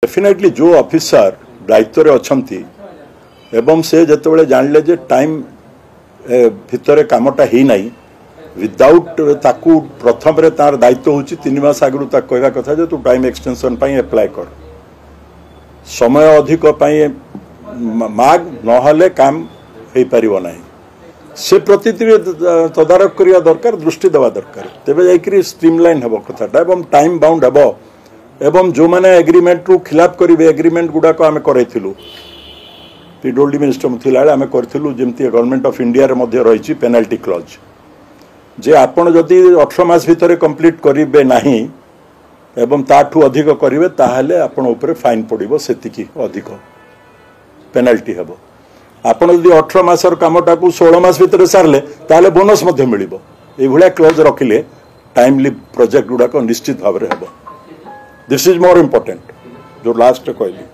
Definitely जो officer दायित्व अच्छी एवं से जिते जानले जे टाइम भितर कामटा ही नहीं विदाउट ताकू प्रथम रे तार दायित्व होची 3 मास आगु कहवा कथा जे तू टाइम एक्सटेंशन पाई अप्लाई कर समय अधिक पाई माग नहले काम हो पारिबो नहीं से प्रति तदारख करिया दरकार दृष्टि देवा दरकार तेबे जाइकरी स्ट्रीमलाइन हेबो कथाटा एवं टाइम बाउंड हेबो एवं जो माने एग्रीमेंट रु खिलाफ करिवे एग्रीमेंट गुडा को आमे करैथिलु पीडब्ल्यूडी मिनिस्टर थिला आमे करथिलु जेमती गवर्नमेंट ऑफ इंडिया रे मध्ये रहिछि पेनल्टी क्लॉज जे आपण जदि 18 मास भितर कंप्लीट करिवे नाही एवं ताठू अधिक करिवे ताहाले आपण ऊपर फाइन पड़िबो सेतिकी अधिक पेनल्टी हेबो आपण जदि 18 मासर कामटा को 16 मास भितर सारले ताहाले बोनस मध्ये मिलिबो ए भलिया क्लॉज रखिले टाइमली प्रोजेक्ट गुडा को निश्चित भाव रे हेबो दिस इज मोर इम्पोर्टेंट जो लास्ट कहली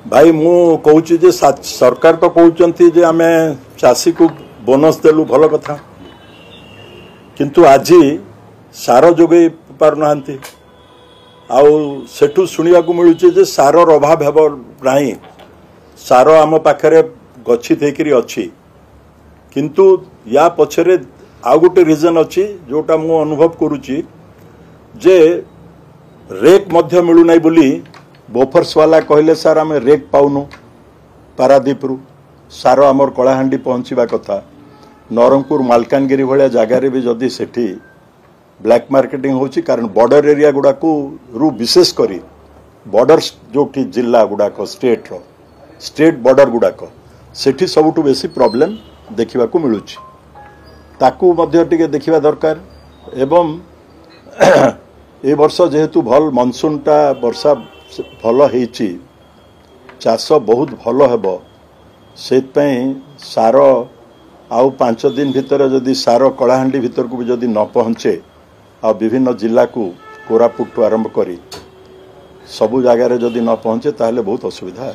भाई मु कहूँ जे सरकार तो कहते जे आम चाषी को बोनस देलु भल कथा किंतु आज सार जोगे पारना आठू शुणा मिलूचे जे सार अभाव हेब नहीं सार आम पाखे गच्छित होकर किंतु या पछरे आउ गोटे रिजन अच्छी जोटा मु अनुभव करुच्ची जे रेक मध्य मिलू नहीं बोली बोफर्स वाला कहले सार आम रेक पाऊनु पारादीप रु सार आमर कलाहांडी पहुँचवा कथा नरंगपुर मालकानगिरी भाया जगार भी जदि सेठी ब्लैक मार्केटिंग होची कारण बॉर्डर एरिया गुड़ाक रु विशेष करी बॉर्डर जो जिला गुड़ाक स्टेट बॉर्डर गुड़ाक सेठी सबुठु बेसी प्रॉब्लम देखा मिलूची ताकू मध्य टिके देखिबा दरकार एवं ए वर्ष जेहेतु भल मनसून टा वर्षा भल होईची चाष बहुत भल हेबो सेतपई सार आउ 5 दिन भितर जदि सार कलाहांडी भितर को भी जदि न पहुँचे आ विभिन्न जिला को कोरापुट आरंभ करी सबु जगार जदि न पहुँचे ताहले बहुत असुविधा है।